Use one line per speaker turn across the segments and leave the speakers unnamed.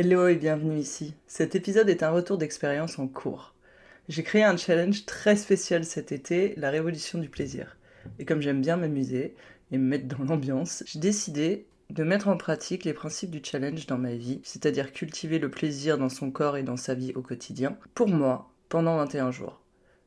Hello et bienvenue ici. Cet épisode est un retour d'expérience en cours. J'ai créé un challenge très spécial cet été, la révolution du plaisir. Et comme j'aime bien m'amuser et me mettre dans l'ambiance, j'ai décidé de mettre en pratique les principes du challenge dans ma vie, c'est-à-dire cultiver le plaisir dans son corps et dans sa vie au quotidien, pour moi, pendant 21 jours.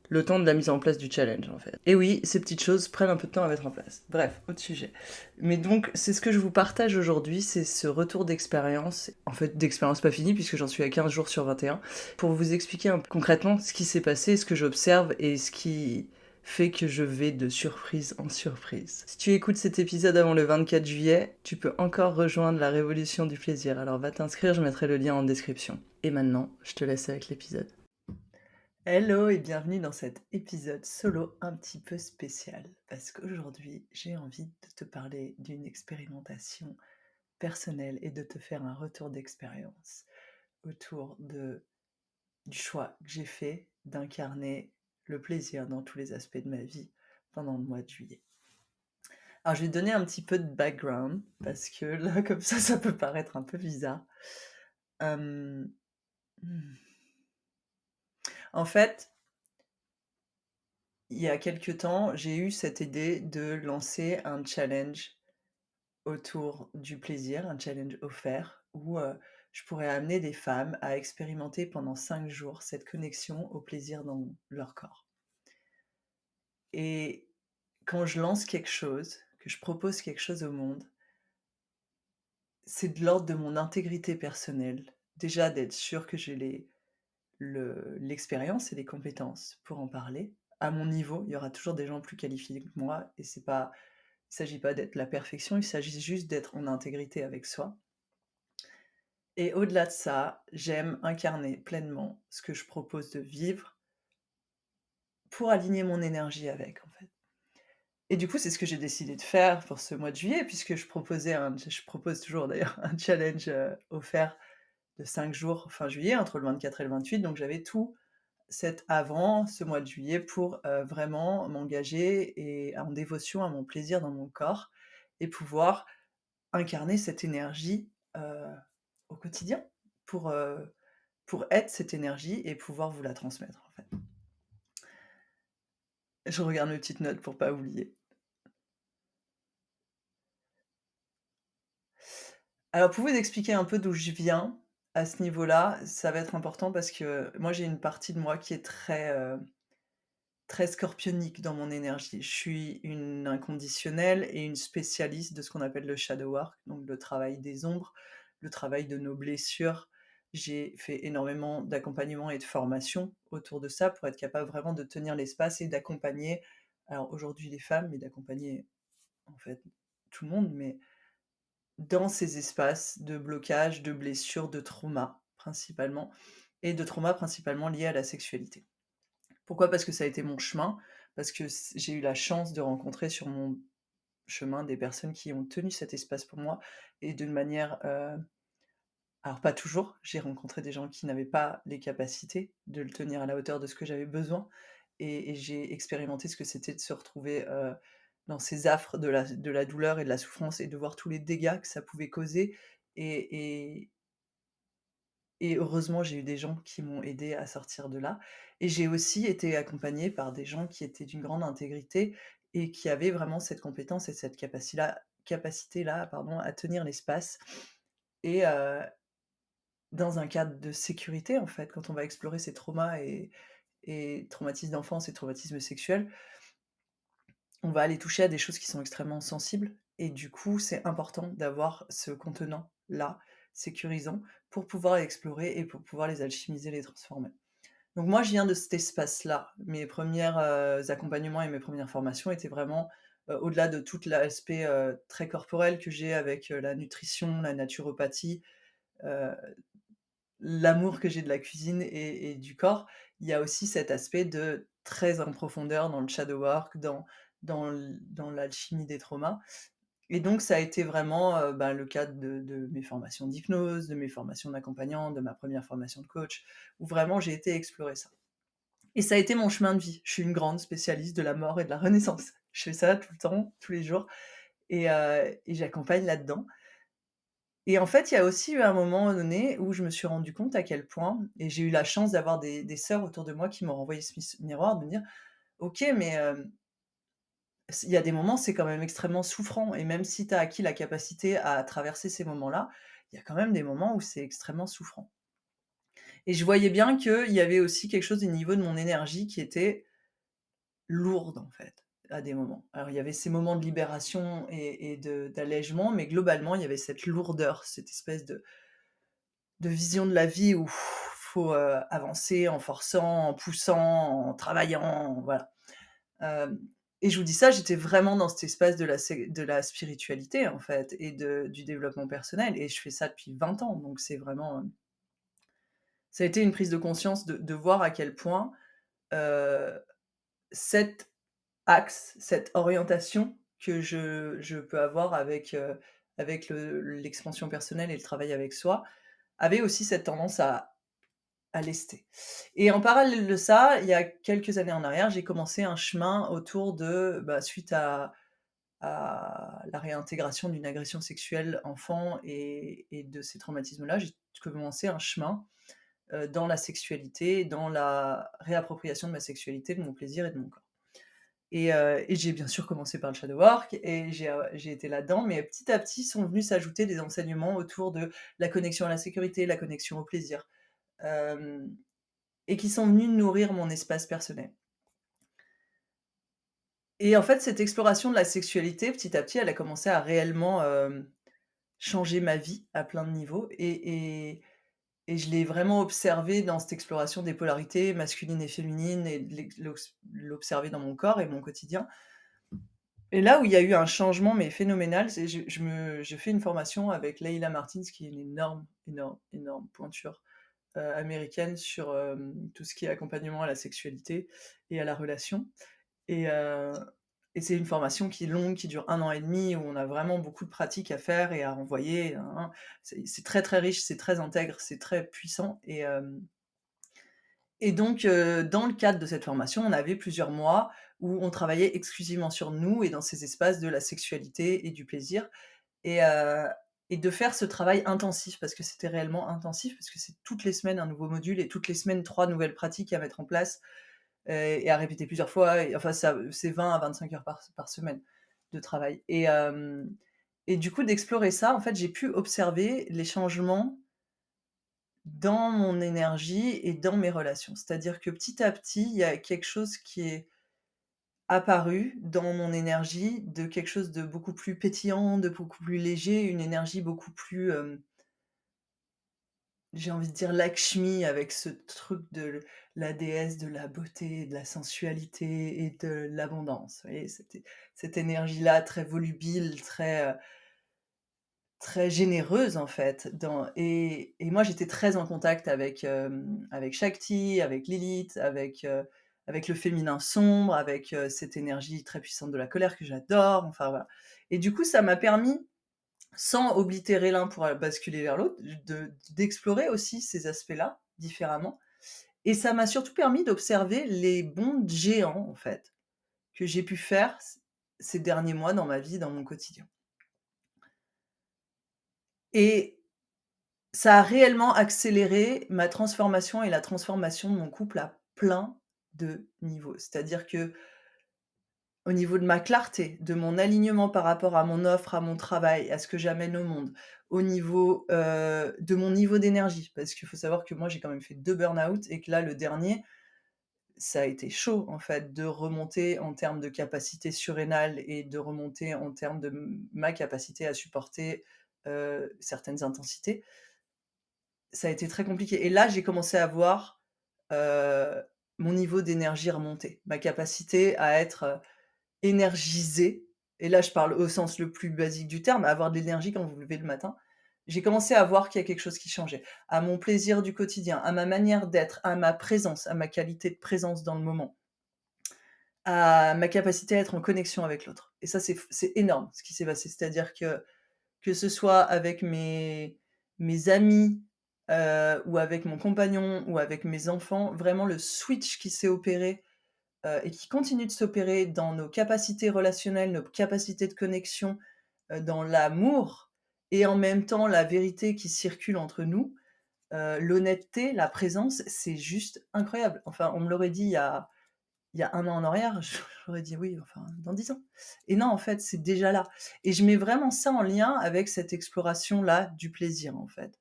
Le temps de la mise en place du challenge en fait. Et oui, ces petites choses prennent un peu de temps à mettre en place. Bref, autre sujet. Mais donc, c'est ce que je vous partage aujourd'hui, c'est ce retour d'expérience, en fait d'expérience pas finie puisque j'en suis à 15 jours sur 21, pour vous expliquer un peu concrètement ce qui s'est passé, ce que j'observe et ce qui fait que je vais de surprise en surprise. Si tu écoutes cet épisode avant le 24 juillet, tu peux encore rejoindre la révolution du plaisir, alors va t'inscrire, je mettrai le lien en description. Et maintenant, je te laisse avec l'épisode. Hello et bienvenue dans cet épisode solo un petit peu spécial parce qu'aujourd'hui j'ai envie de te parler d'une expérimentation personnelle et de te faire un retour d'expérience autour du choix que j'ai fait d'incarner le plaisir dans tous les aspects de ma vie pendant le mois de juillet. Alors je vais te donner un petit peu de background parce que là comme ça peut paraître un peu bizarre. Euh, hmm. En fait, il y a quelques temps, j'ai eu cette idée de lancer un challenge autour du plaisir, un challenge offert où, je pourrais amener des femmes à expérimenter pendant 5 jours cette connexion au plaisir dans leur corps. Et quand je lance quelque chose, que je propose quelque chose au monde, c'est de l'ordre de mon intégrité personnelle. Déjà d'être sûre que j'ai l'expérience et les compétences pour en parler. À mon niveau, il y aura toujours des gens plus qualifiés que moi et il s'agit pas d'être la perfection, il s'agit juste d'être en intégrité avec soi. Et au-delà de ça, j'aime incarner pleinement ce que je propose de vivre pour aligner mon énergie avec, en fait. Et du coup, c'est ce que j'ai décidé de faire pour ce mois de juillet, puisque je propose toujours d'ailleurs un challenge offert de 5 jours fin juillet, entre le 24 et le 28. Donc j'avais tout cet avant ce mois de juillet pour vraiment m'engager et en dévotion à mon plaisir dans mon corps et pouvoir incarner cette énergie au quotidien pour, heu, pour être cette énergie et pouvoir vous la transmettre, en fait. Je regarde mes petites notes pour pas oublier. Alors pour vous expliquer un peu d'où je viens, à ce niveau-là, ça va être important parce que moi j'ai une partie de moi qui est très scorpionique dans mon énergie. Je suis une inconditionnelle et une spécialiste de ce qu'on appelle le shadow work, donc le travail des ombres, le travail de nos blessures. J'ai fait énormément d'accompagnement et de formation autour de ça pour être capable vraiment de tenir l'espace et d'accompagner, alors aujourd'hui les femmes, mais d'accompagner en fait tout le monde, mais dans ces espaces de blocage, de blessures, de trauma principalement et de trauma principalement liés à la sexualité. Pourquoi? Parce que ça a été mon chemin, parce que j'ai eu la chance de rencontrer sur mon chemin des personnes qui ont tenu cet espace pour moi et d'une manière, alors pas toujours, j'ai rencontré des gens qui n'avaient pas les capacités de le tenir à la hauteur de ce que j'avais besoin et j'ai expérimenté ce que c'était de se retrouver, dans ces affres de la douleur et de la souffrance et de voir tous les dégâts que ça pouvait causer et et et heureusement, j'ai eu des gens qui m'ont aidée à sortir de là et j'ai aussi été accompagnée par des gens qui étaient d'une grande intégrité et qui avaient vraiment cette compétence et cette capacité-là, pardon, à tenir l'espace et dans un cadre de sécurité, en fait, quand on va explorer ces traumas et traumatismes d'enfance et traumatismes sexuels, on va aller toucher à des choses qui sont extrêmement sensibles et du coup, c'est important d'avoir ce contenant-là, sécurisant, pour pouvoir explorer et pour pouvoir les alchimiser, les transformer. Donc moi, je viens de cet espace-là. Mes premiers accompagnements et mes premières formations étaient vraiment, au-delà de tout l'aspect, très corporel que j'ai avec, la nutrition, la naturopathie, heu, l'amour que j'ai de la cuisine et du corps. Il y a aussi cet aspect de très en profondeur dans le shadow work, dans l'alchimie des traumas et donc ça a été vraiment, le cadre de mes formations d'hypnose, de mes formations d'accompagnant, de ma première formation de coach, où vraiment j'ai été explorer ça. Et ça a été mon chemin de vie. Je suis une grande spécialiste de la mort et de la renaissance. Je fais ça tout le temps, tous les jours et j'accompagne là-dedans et en fait, il y a aussi eu un moment donné où je me suis rendu compte à quel point et j'ai eu la chance d'avoir des sœurs autour de moi qui m'ont renvoyé ce miroir, de me dire: «OK, mais il y a des moments, c'est quand même extrêmement souffrant et même si tu as acquis la capacité à traverser ces moments-là, il y a quand même des moments où c'est extrêmement souffrant». Et je voyais bien qu'il y avait aussi quelque chose au niveau de mon énergie qui était lourde, en fait, à des moments. Alors il y avait ces moments de libération et d'allègement, mais globalement, il y avait cette lourdeur, cette espèce de vision de la vie où faut, avancer en forçant, en poussant, en travaillant, voilà. Hem et je vous dis ça, j'étais vraiment dans cet espace de la spiritualité, en fait et du développement personnel et je fais ça depuis 20 ans, donc c'est vraiment, ça a été une prise de conscience de voir à quel point, heu, cet axe, cette orientation que je peux avoir avec l'expansion personnelle et le travail avec soi, avait aussi cette tendance à lester. Et en parallèle de ça, il y a quelques années en arrière, j'ai commencé un chemin autour de, bah, suite à la réintégration d'une agression sexuelle enfant et de ces traumatismes-là, j'ai commencé un chemin, dans la sexualité, dans la réappropriation de ma sexualité, de mon plaisir et de mon corps. Et j'ai bien sûr commencé par le shadow work et j'ai été là-dedans, mais petit à petit sont venus s'ajouter des enseignements autour de la connexion à la sécurité, la connexion au plaisir, hem et qui sont venus nourrir mon espace personnel. Et en fait, cette exploration de la sexualité, petit à petit, elle a commencé à réellement, changer ma vie à plein de niveaux et je l'ai vraiment observé dans cette exploration des polarités masculines et féminines et de l'observer dans mon corps et mon quotidien. Et là où il y a eu un changement, mais phénoménal, c'est je fais une formation avec Leila Martins, qui est une énorme, énorme, énorme pointure, américaine sur, tout ce qui est accompagnement à la sexualité et à la relation et heu et c'est une formation qui est longue, qui dure 1 an et demi, où on a vraiment beaucoup de pratiques à faire et à renvoyer, nin nin. C'est très, très riche, c'est très intègre, c'est très puissant et donc, dans le cadre de cette formation, on avait plusieurs mois où on travaillait exclusivement sur nous et dans ces espaces de la sexualité et du plaisir et heu et de faire ce travail intensif parce que c'était réellement intensif, parce que c'est toutes les semaines un nouveau module et toutes les semaines 3 nouvelles pratiques à mettre en place, et à répéter plusieurs fois et enfin ça c'est 20 à 25 heures par semaine de travail et du coup d'explorer ça, en fait, j'ai pu observer les changements dans mon énergie et dans mes relations. C'est-à-dire que petit à petit, il y a quelque chose qui est apparu dans mon énergie, de quelque chose de beaucoup plus pétillant, de beaucoup plus léger, une énergie beaucoup plus, j'ai envie de dire Lakshmi avec ce truc de la déesse de la beauté, de la sensualité et de l'abondance. Vous voyez? Cette énergie-là très volubile, très généreuse en fait dans et moi j'étais très en contact avec, avec Shakti, avec Lilith, avec le féminin sombre, avec, cette énergie très puissante de la colère que j'adore, enfin voilà. Et du coup ça m'a permis, sans oblitérer l'un pour, basculer vers l'autre, d'explorer aussi ces aspects-là différemment et ça m'a surtout permis d'observer les bonds géants en fait, que j'ai pu faire ces derniers mois dans ma vie, dans mon quotidien. Et ça a réellement accéléré ma transformation et la transformation de mon couple à plein de niveaux. C'est-à-dire que au niveau de ma clarté, de mon alignement par rapport à mon offre, à mon travail, à ce que j'amène au monde, au niveau, de mon niveau d'énergie, parce qu'il faut savoir que moi j'ai quand même fait 2 burn-out et que là le dernier, ça a été chaud en fait de remonter en termes de capacité surrénale et de remonter en termes de ma capacité à supporter, certaines intensités. Ça a été très compliqué et là, j'ai commencé à voir, heu, mon niveau d'énergie remonter, ma capacité à être, énergisée et là, je parle au sens le plus basique du terme, à avoir de l'énergie quand vous vous levez le matin. J'ai commencé à voir qu'il y a quelque chose qui changeait, à mon plaisir du quotidien, à ma manière d'être, à ma présence, à ma qualité de présence dans le moment, à ma capacité à être en connexion avec l'autre et ça, c'est énorme ce qui s'est passé. C'est-à-dire que ce soit avec mes amis, ou avec mon compagnon ou avec mes enfants, vraiment le switch qui s'est opéré, et qui continue de s'opérer dans nos capacités relationnelles, nos capacités de connexion, dans l'amour et en même temps la vérité qui circule entre nous, l'honnêteté, la présence, c'est juste incroyable. Enfin, on me l'aurait dit il y a 1 an en arrière, j'aurais dit: «Oui, enfin, dans 10 ans» et non, en fait, c'est déjà là et je mets vraiment ça en lien avec cette exploration-là du plaisir, en fait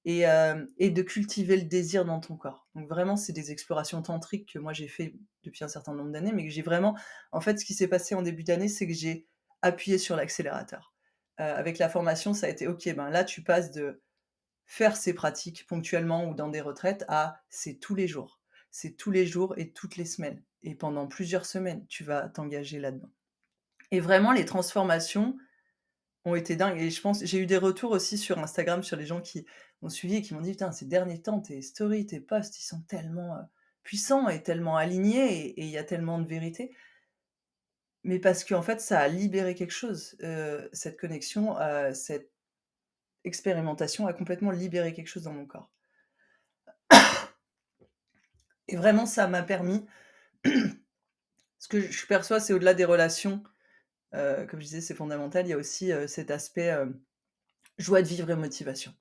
et de cultiver le désir dans ton corps. Donc vraiment, c'est des explorations tantriques que moi j'ai fait depuis un certain nombre d'années, mais que j'ai vraiment en fait, ce qui s'est passé en début d'année, c'est que j'ai appuyé sur l'accélérateur. Avec la formation, ça a été: «OK, ben, là, tu passes de faire ces pratiques ponctuellement ou dans des retraites à c'est tous les jours. C'est tous les jours et toutes les semaines et pendant plusieurs semaines, tu vas t'engager là-dedans» et vraiment les transformations ont été dingues et je pense j'ai eu des retours aussi sur Instagram sur les gens qui m'ont suivi et qui m'ont dit: «Putain, ces derniers temps, tes stories, tes posts, ils sont tellement, puissants et tellement alignés et il y a tellement de vérité». Mais parce qu'en fait, ça a libéré quelque chose, cette connexion, cette expérimentation a complètement libéré quelque chose dans mon corps et vraiment ça m'a permis ce que je perçois, c'est au-delà des relations, comme je disais, c'est fondamental, il y a aussi, cet aspect, joie de vivre et motivation,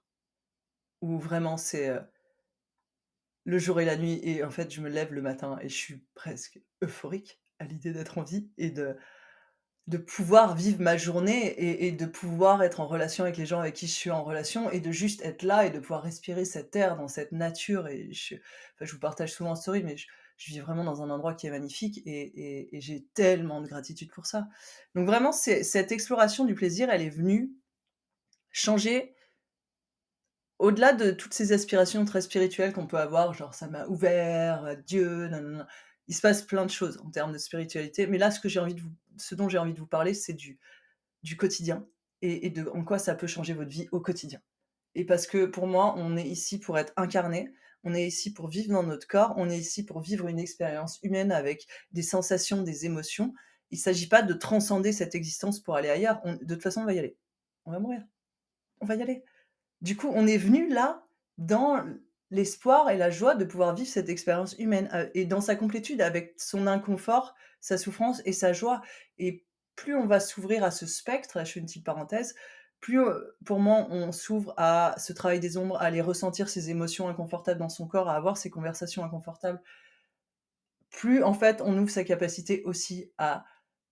où vraiment c'est, le jour et la nuit et en fait, je me lève le matin et je suis presque euphorique à l'idée d'être en vie et de pouvoir vivre ma journée et de pouvoir être en relation avec les gens avec qui je suis en relation et de juste être là et de pouvoir respirer cet air dans cette nature et je vous partage souvent en story, mais je vis vraiment dans un endroit qui est magnifique et j'ai tellement de gratitude pour ça. Donc vraiment, c'est cette exploration du plaisir, elle est venue changer au-delà de toutes ces aspirations très spirituelles qu'on peut avoir, genre ça m'a ouvert à Dieu, nin il se passe plein de choses en termes de spiritualité, mais là, ce dont j'ai envie de vous parler, c'est du quotidien et de en quoi ça peut changer votre vie au quotidien. Et parce que pour moi, on est ici pour être incarné, on est ici pour vivre dans notre corps, on est ici pour vivre une expérience humaine avec des sensations, des émotions. Il s'agit pas de transcender cette existence pour aller ailleurs, on de toute façon, on va y aller. On va mourir, on va y aller. Du coup, on est venu là, dans l'espoir et la joie de pouvoir vivre cette expérience humaine, et dans sa complétude avec son inconfort, sa souffrance et sa joie et plus on va s'ouvrir à ce spectre, là je fais une petite parenthèse, plus, pour moi on s'ouvre à ce travail des ombres, à aller ressentir ces émotions inconfortables dans son corps, à avoir ces conversations inconfortables, plus en fait on ouvre sa capacité aussi à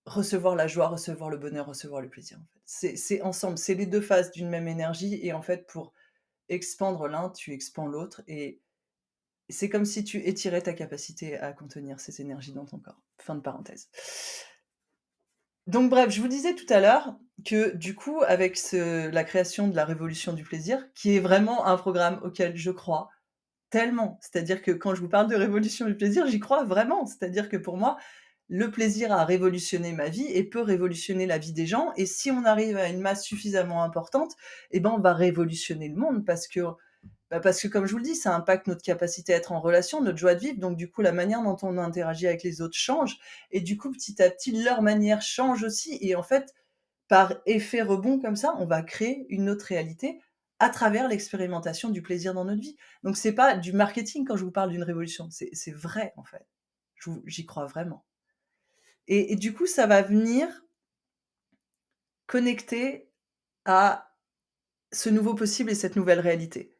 recevoir la joie, recevoir le bonheur, recevoir le plaisir en fait. C'est ensemble, c'est les 2 faces d'une même énergie et en fait pour expandre l'un, tu expands l'autre et c'est comme si tu étirais ta capacité à contenir ces énergies dans ton corps. Fin de parenthèse. Donc bref, je vous disais tout à l'heure que du coup, avec la création de la révolution du plaisir, qui est vraiment un programme auquel je crois tellement, c'est-à-dire que quand je vous parle de révolution du plaisir, j'y crois vraiment. C'est-à-dire que pour moi, le plaisir a révolutionné ma vie et peut révolutionner la vie des gens et si on arrive à une masse suffisamment importante, eh ben, on va révolutionner le monde parce que comme je vous le dis, ça impacte notre capacité à être en relation, notre joie de vivre, donc du coup, la manière dont on interagit avec les autres change et du coup, petit à petit, leur manière change aussi et en fait, par effet rebond comme ça, on va créer une autre réalité à travers l'expérimentation du plaisir dans notre vie. Donc c'est pas du marketing quand je vous parle d'une révolution, c'est vrai en fait. J'y crois vraiment et du coup, ça va venir connecter à ce nouveau possible et cette nouvelle réalité.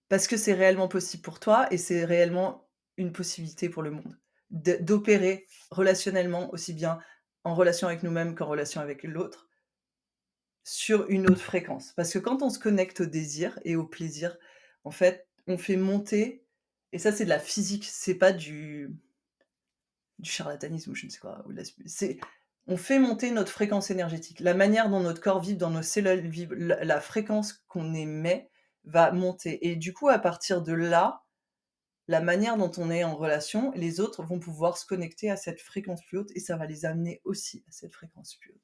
Parce que c'est réellement possible pour toi et c'est réellement une possibilité pour le monde. D'opérer relationnellement, aussi bien en relation avec nous-mêmes qu'en relation avec l'autre, sur une autre fréquence. Parce que quand on se connecte au désir et au plaisir, en fait, on fait monter et ça c'est de la physique, c'est pas du charlatanisme ou je ne sais quoi, ou de la c'est on fait monter notre fréquence énergétique. La manière dont notre corps vibre, dans nos cellules vibre, la fréquence qu'on émet va monter et du coup, à partir de là, la manière dont on est en relation, les autres vont pouvoir se connecter à cette fréquence plus haute et ça va les amener aussi à cette fréquence plus haute.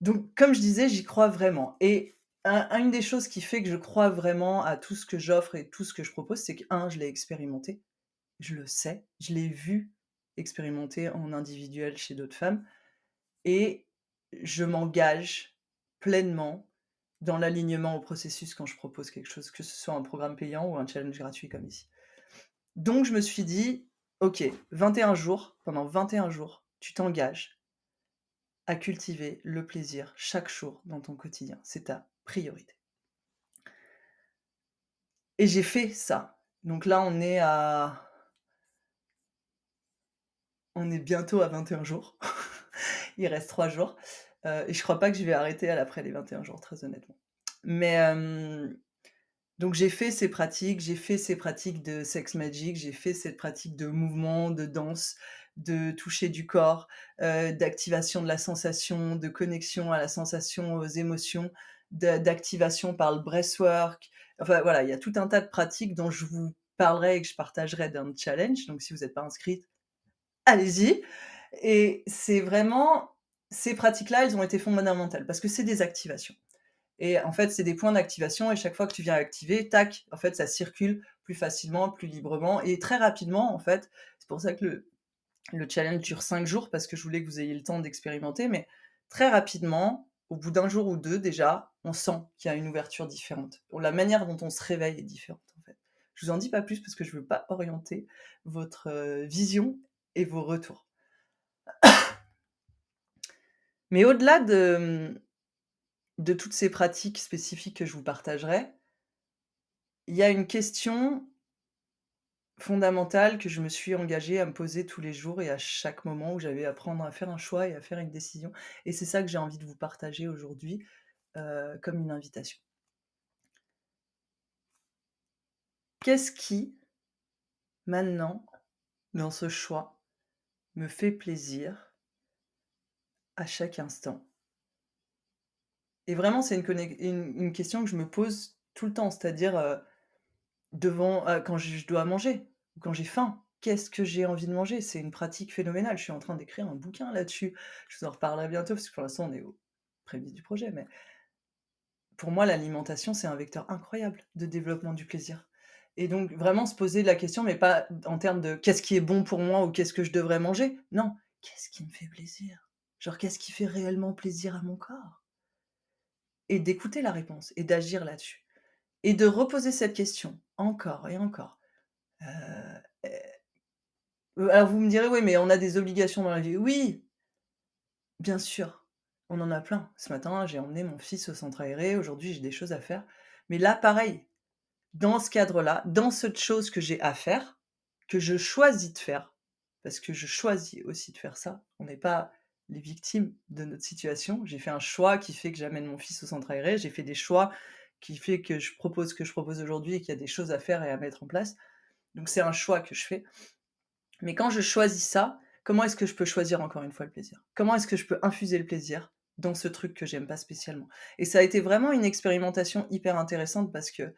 Donc comme je disais, j'y crois vraiment et une des choses qui fait que je crois vraiment à tout ce que j'offre et tout ce que je propose, c'est que je l'ai expérimenté, je le sais, je l'ai vu expérimenter en individuel chez d'autres femmes et je m'engage pleinement dans l'alignement au processus quand je propose quelque chose, que ce soit un programme payant ou un challenge gratuit comme ici. Donc je me suis dit: «OK, 21 jours, pendant 21 jours, tu t'engages à cultiver le plaisir chaque jour dans ton quotidien. C'est ta priorité. Et j'ai fait ça. Donc là, on est bientôt à 21 jours. Il reste 3 jours, et je crois pas que je vais arrêter après les 21 jours, très honnêtement. Mais, donc j'ai fait ces pratiques de sex magic, j'ai fait cette pratique de mouvement, de danse, de toucher du corps, d'activation de la sensation, de connexion à la sensation, aux émotions, d'activation par le breathwork. Enfin voilà, il y a tout un tas de pratiques dont je vous parlerai et que je partagerai dans le challenge, donc si vous êtes pas inscrite, allez-y. Et c'est vraiment ces pratiques-là, elles ont été fondamentales parce que c'est des activations. Et en fait, c'est des points d'activation et chaque fois que tu viens activer, tac, en fait, ça circule plus facilement, plus librement et très rapidement, en fait. C'est pour ça que le challenge dure 5 jours parce que je voulais que vous ayez le temps d'expérimenter, mais très rapidement, au bout d'un jour ou 2 déjà, on sent qu'il y a une ouverture différente. La manière dont on se réveille est différente, en fait. Je vous en dis pas plus parce que je veux pas orienter votre, vision et vos retours. Mais au-delà de toutes ces pratiques spécifiques que je vous partagerai, il y a une question fondamentale que je me suis engagée à me poser tous les jours et à chaque moment où j'avais à prendre à faire un choix et à faire une décision et c'est ça que j'ai envie de vous partager aujourd'hui, comme une invitation. Qu'est-ce qui, maintenant, dans ce choix, me fait plaisir à chaque instant? Et vraiment, c'est une question que je me pose tout le temps, c'est-à-dire, devant quand je dois manger ou quand j'ai faim, qu'est-ce que j'ai envie de manger? C'est une pratique phénoménale. Je suis en train d'écrire un bouquin là-dessus. Je vous en reparlerai bientôt parce que pour l'instant, on est aux prémices du projet, mais pour moi, l'alimentation, c'est un vecteur incroyable de développement du plaisir et donc vraiment se poser la question, mais pas en termes de: «Qu'est-ce qui est bon pour moi?» ou «Qu'est-ce que je devrais manger?» non, «Qu'est-ce qui me fait plaisir?» Genre, qu'est-ce qui fait réellement plaisir à mon corps? Et d'écouter la réponse et d'agir là-dessus et de reposer cette question encore et encore. Heu, alors vous me direz: «Oui, mais on a des obligations dans la vie». Oui, bien sûr, on en a plein. Ce matin, j'ai emmené mon fils au centre aéré, aujourd'hui j'ai des choses à faire. Mais là, pareil, dans ce cadre-là, dans cette chose que j'ai à faire, que je choisis de faire, parce que je choisis aussi de faire ça, on n'est pas les victimes de notre situation. J'ai fait un choix qui fait que j'amène mon fils au centre aéré, j'ai fait des choix qui fait que je propose ce que je propose aujourd'hui et qu'il y a des choses à faire et à mettre en place. Donc c'est un choix que je fais. Mais quand je choisis ça, comment est-ce que je peux choisir encore une fois le plaisir? Comment est-ce que je peux infuser le plaisir dans ce truc que j'aime pas spécialement? Et ça a été vraiment une expérimentation hyper intéressante parce que,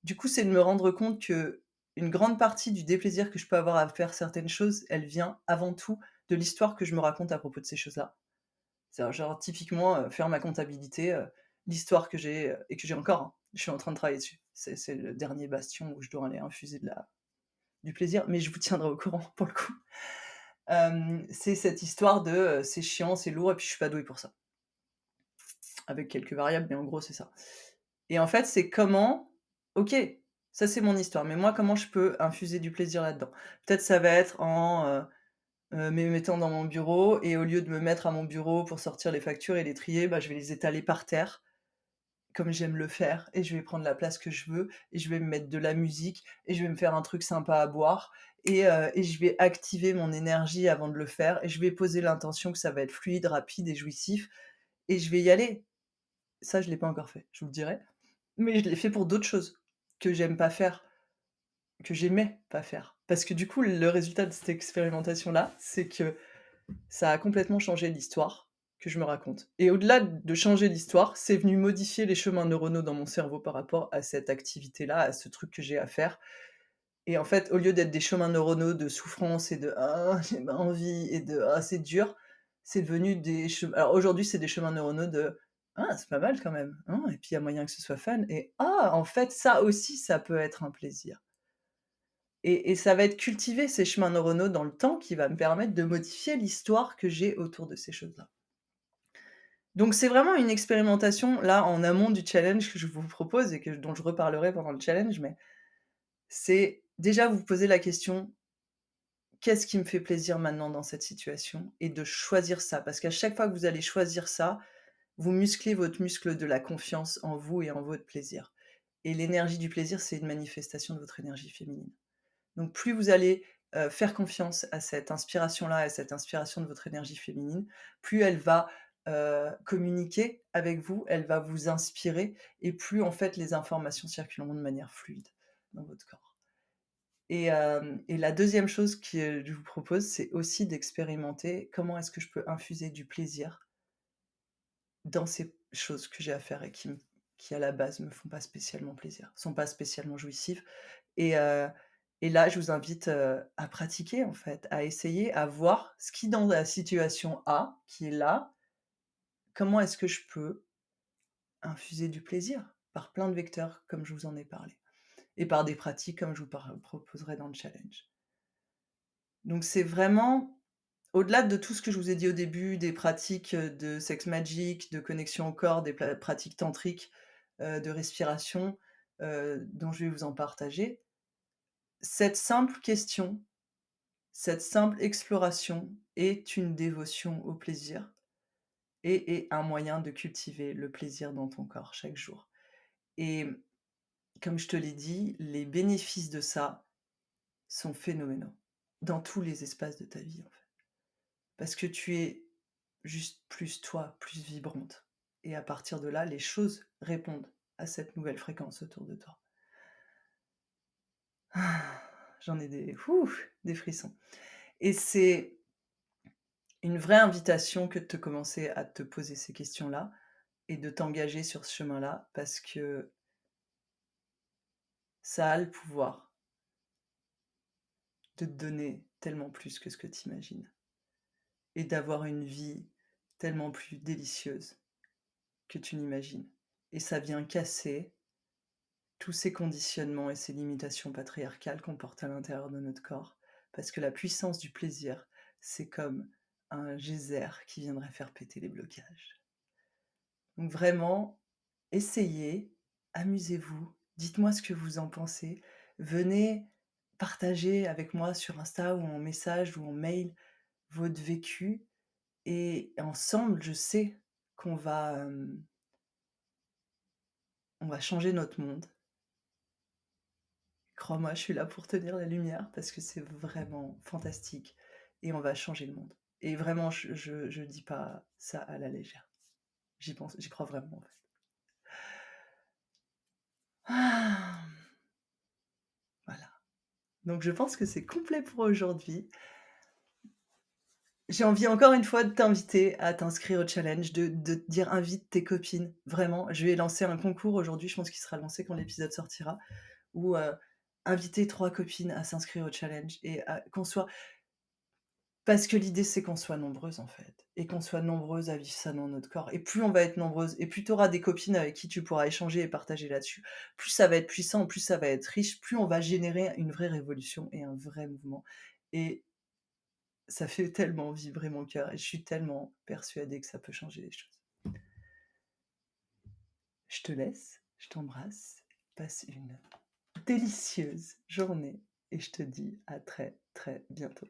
du coup, c'est de me rendre compte que une grande partie du déplaisir que je peux avoir à faire certaines choses, elle vient avant tout de l'histoire que je me raconte à propos de ces choses-là. C'est genre typiquement, faire ma comptabilité, l'histoire que j'ai, et que j'ai encore, hein. Je suis en train de travailler dessus. C'est le dernier bastion où je dois aller infuser du plaisir, mais je vous tiendrai au courant pour le coup. C'est cette histoire de, c'est chiant, c'est lourd et puis je suis pas douée pour ça. Avec quelques variables, mais en gros, c'est ça. Et en fait, c'est comment OK, ça c'est mon histoire, mais moi comment je peux infuser du plaisir là-dedans? Peut-être ça va être en, me mettant dans mon bureau et au lieu de me mettre à mon bureau pour sortir les factures et les trier, bah, je vais les étaler par terre comme j'aime le faire et je vais prendre la place que je veux et je vais me mettre de la musique et je vais me faire un truc sympa à boire et je vais activer mon énergie avant de le faire et je vais poser l'intention que ça va être fluide, rapide et jouissif et je vais y aller. Ça, je l'ai pas encore fait, je vous le dirai, mais je l'ai fait pour d'autres choses que j'aime pas faire, que j'aimais pas faire. Parce que du coup, le résultat de cette expérimentation-là, c'est que ça a complètement changé l'histoire que je me raconte et au-delà de changer l'histoire, c'est venu modifier les chemins neuronaux dans mon cerveau par rapport à cette activité-là, à ce truc que j'ai à faire et en fait, au lieu d'être des chemins neuronaux de souffrance et de: «Ah, j'ai pas envie» et de: «Ah, c'est dur», c'est devenu des chem alors aujourd'hui, c'est des chemins neuronaux de: «Ah, c'est pas mal quand même, hein et puis il y a moyen que ce soit fun» et «Ah, en fait, ça aussi, ça peut être un plaisir» et ça va être cultiver ces chemins neuronaux dans le temps qui va me permettre de modifier l'histoire que j'ai autour de ces choses-là. Donc c'est vraiment une expérimentation, là, en amont du challenge que je vous propose et dont je reparlerai pendant le challenge, mais c'est déjà vous poser la question: «Qu'est-ce qui me fait plaisir maintenant dans cette situation?» et de choisir ça. Parce qu'à chaque fois que vous allez choisir ça, vous musclez votre muscle de la confiance en vous et en votre plaisir. Et l'énergie du plaisir, c'est une manifestation de votre énergie féminine. Donc plus vous allez, faire confiance à cette inspiration-là, à cette inspiration de votre énergie féminine, plus elle va, communiquer avec vous, elle va vous inspirer et plus en fait les informations circuleront de manière fluide dans votre corps. Et la deuxième chose que je vous propose, c'est aussi d'expérimenter comment est-ce que je peux infuser du plaisir dans ces choses que j'ai à faire et qui à la base me font pas spécialement plaisir, sont pas spécialement jouissives. Et heu et là, je vous invite, à pratiquer, en fait, à essayer, à voir ce qui dans la situation A, qui est là, comment est-ce que je peux infuser du plaisir? Par plein de vecteurs, comme je vous en ai parlé et par des pratiques comme je vous proposerai dans le challenge. Donc c'est vraiment au-delà de tout ce que je vous ai dit au début, des pratiques, de sex magic, de connexion au corps, des pratiques tantriques, de respiration, dont je vais vous en partager. Cette simple question, cette simple exploration est une dévotion au plaisir et un moyen de cultiver le plaisir dans ton corps chaque jour. Et comme je te l'ai dit, les bénéfices de ça sont phénoménaux dans tous les espaces de ta vie, en fait. Parce que tu es juste plus toi, plus vibrante. Et à partir de là, les choses répondent à cette nouvelle fréquence autour de toi. Ah, j'en ai des frissons. Et c'est une vraie invitation que de te commencer à te poser ces questions-là et de t'engager sur ce chemin-là parce que ça a le pouvoir de te donner tellement plus que ce que tu imagines et d'avoir une vie tellement plus délicieuse que tu n'imagines. Et ça vient casser tous ces conditionnements et ces limitations patriarcales qu'on porte à l'intérieur de notre corps. Parce que la puissance du plaisir, c'est comme un geyser qui viendrait faire péter les blocages. Donc vraiment, essayez, amusez-vous, dites-moi ce que vous en pensez. Venez partager avec moi sur Insta ou en message ou en mail votre vécu et ensemble, je sais qu'on va, on va changer notre monde. Crois-moi, je suis là pour tenir la lumière parce que c'est vraiment fantastique et on va changer le monde. Et vraiment, je dis pas ça à la légère. J'y pense, j'y crois vraiment, en fait. Ah! Voilà. Donc je pense que c'est complet pour aujourd'hui. J'ai envie encore une fois de t'inviter à t'inscrire au challenge, de te dire: «Invite tes copines». Vraiment, je vais lancer un concours aujourd'hui, je pense qu'il sera lancé quand l'épisode sortira, où, inviter 3 copines à s'inscrire au challenge et à qu'on soit parce que l'idée, c'est qu'on soit nombreuses, en fait et qu'on soit nombreuses à vivre ça dans notre corps et plus on va être nombreuses et plus tu auras des copines avec qui tu pourras échanger et partager là-dessus, plus ça va être puissant, plus ça va être riche, plus on va générer une vraie révolution et un vrai mouvement et ça fait tellement vibrer mon cœur et je suis tellement persuadée que ça peut changer les choses. Je te laisse, je t'embrasse, passe une délicieuse journée et je te dis à très, très bientôt.